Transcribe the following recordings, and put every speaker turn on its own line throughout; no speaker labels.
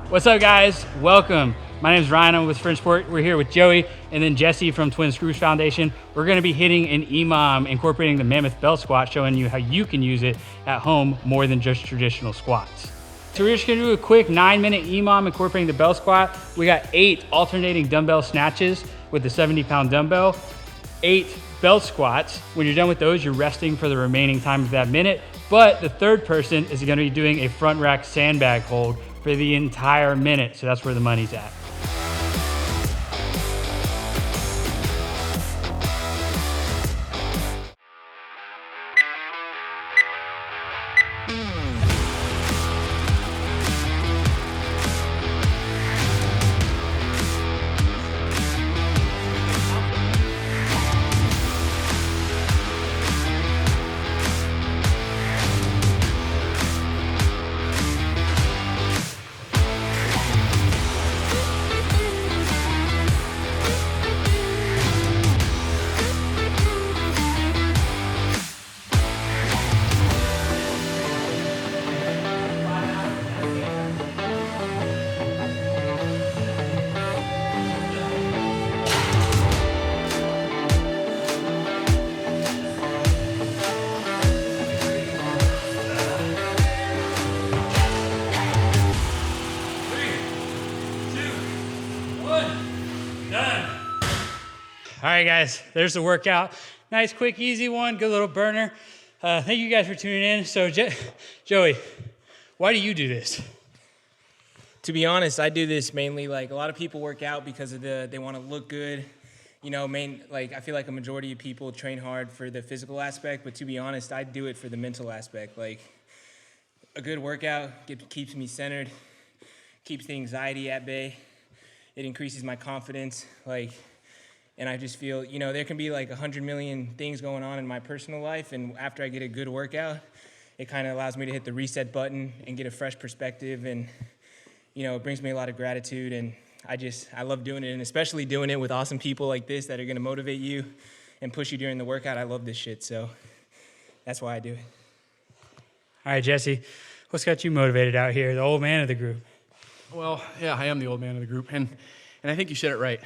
What's up, guys? Welcome. My name is Ryan. I'm with Fringe. We're here with Joey and then Jesse from Twin Screws Foundation. We're going to be hitting an EMOM, incorporating the Mammoth Belt Squat, showing you how you can use it at home more than just traditional squats. So we're just going to do a quick 9-minute EMOM incorporating the belt squat. We got 8 alternating dumbbell snatches with the 70-pound dumbbell, 8 belt squats. When you're done with those, you're resting for the remaining time of that minute. But the third person is going to be doing a front rack sandbag hold for the entire minute. So that's where the money's at. All right, guys, there's the workout. Nice, quick, easy one, good little burner. Thank you guys for tuning in. So, Joey, why do you do this?
To be honest, I do this mainly, like, a lot of people work out because of they want to look good. You know, I feel like a majority of people train hard for the physical aspect, but to be honest, I do it for the mental aspect. Like, a good workout keeps me centered, keeps the anxiety at bay. It increases my confidence, and I just feel, you know, there can be like 100 million things going on in my personal life, and after I get a good workout, it kind of allows me to hit the reset button and get a fresh perspective, and, you know, it brings me a lot of gratitude, and I love doing it, and especially doing it with awesome people like this that are going to motivate you and push you during the workout. I love this shit, so that's why I do it.
All right, Jesse, what's got you motivated out here, the old man of the group?
Well, yeah, I am the old man of the group, and I think you said it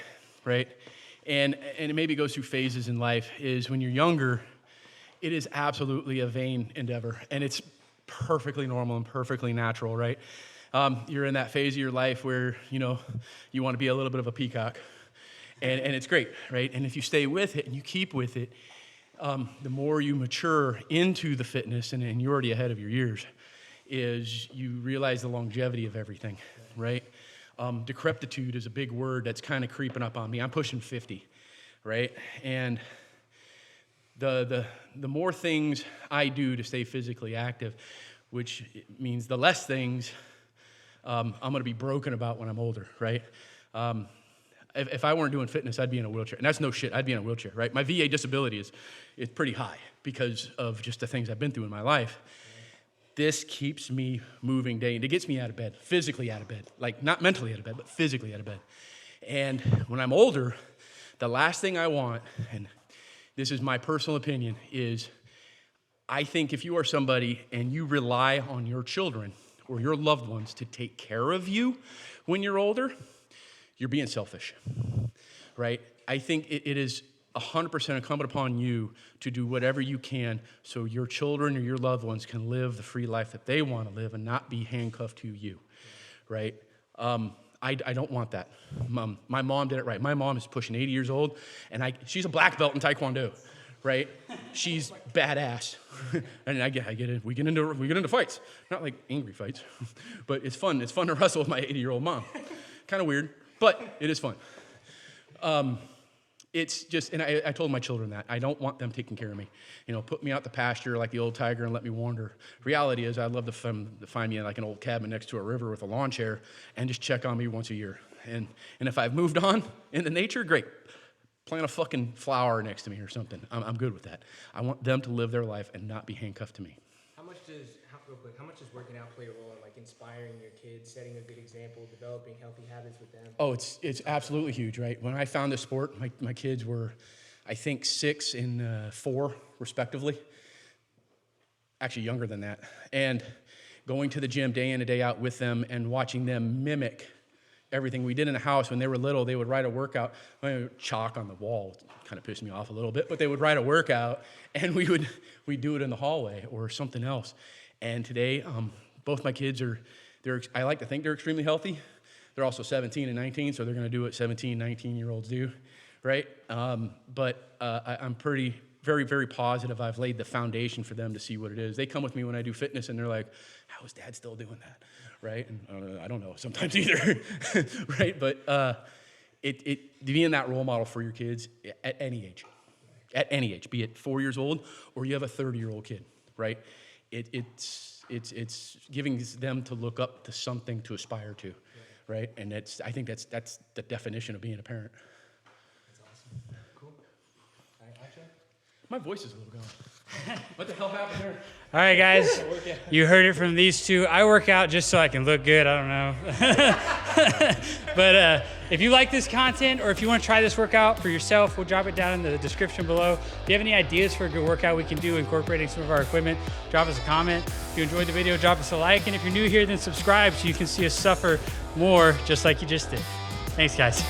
right? And it maybe goes through phases in life, is when you're younger, it is absolutely a vain endeavor, and it's perfectly normal and perfectly natural, right? You're in that phase of your life where, you know, you want to be a little bit of a peacock, and it's great, right? And if you stay with it and you keep with it, the more you mature into the fitness, and you're already ahead of your years, is you realize the longevity of everything, right? Decrepitude is a big word that's kind of creeping up on me. I'm pushing 50, right? And the more things I do to stay physically active, which means the less things I'm going to be broken about when I'm older, right? If I weren't doing fitness, I'd be in a wheelchair. And that's no shit. I'd be in a wheelchair, right? My VA disability is pretty high because of just the things I've been through in my life. This keeps me moving day, and it gets me out of bed, physically out of bed. Like, not mentally out of bed, but physically out of bed. And when I'm older, the last thing I want, and this is my personal opinion, is I think if you are somebody and you rely on your children or your loved ones to take care of you when you're older, you're being selfish, right? I think it is 100% incumbent upon you to do whatever you can so your children or your loved ones can live the free life that they want to live and not be handcuffed to you, right? I don't want that. My mom did it right. My mom is pushing 80 years old, and she's a black belt in Taekwondo, right? She's badass, and I get it. We get into fights, not like angry fights, but it's fun. It's fun to wrestle with my 80-year-old mom. Kind of weird, but it is fun. It's just, and I told my children that. I don't want them taking care of me. You know, put me out the pasture like the old tiger and let me wander. Reality is, I'd love to find me in like an old cabin next to a river with a lawn chair and just check on me once a year. And if I've moved on into nature, great. Plant a fucking flower next to me or something. I'm good with that. I want them to live their life and not be handcuffed to me.
How much does working out play a role in like inspiring your kids, setting a good example, developing healthy habits with them?
Oh, it's absolutely huge, right? When I found this sport, my kids were, I think, 6 and 4, respectively. Actually, younger than that. And going to the gym day in and day out with them and watching them mimic everything we did in the house. When they were little, they would write a workout. Chalk on the wall kind of pissed me off a little bit, but they would write a workout, and we'd do it in the hallway or something else. And today, both my kids I like to think they're extremely healthy. They're also 17 and 19, so they're going to do what 17, 19-year-olds do, right? But I'm very, very positive I've laid the foundation for them to see what it is. They come with me when I do fitness, and they're like, how is Dad still doing that, right? And I don't know sometimes either, right? But being that role model for your kids at any age, be it 4 years old or you have a 30-year-old kid, right? It's giving them to look up to something to aspire to, right? And I think that's the definition of being a parent.
That's awesome. Cool. All right, action.
My voice is a little gone. What the hell happened there?
All right, guys, you heard it from these two. I work out just so I can look good. I don't know. But if you like this content or if you want to try this workout for yourself, we'll drop it down in the description below. If you have any ideas for a good workout we can do incorporating some of our equipment, drop us a comment. If you enjoyed the video, drop us a like. And if you're new here, then subscribe so you can see us suffer more just like you just did. Thanks, guys.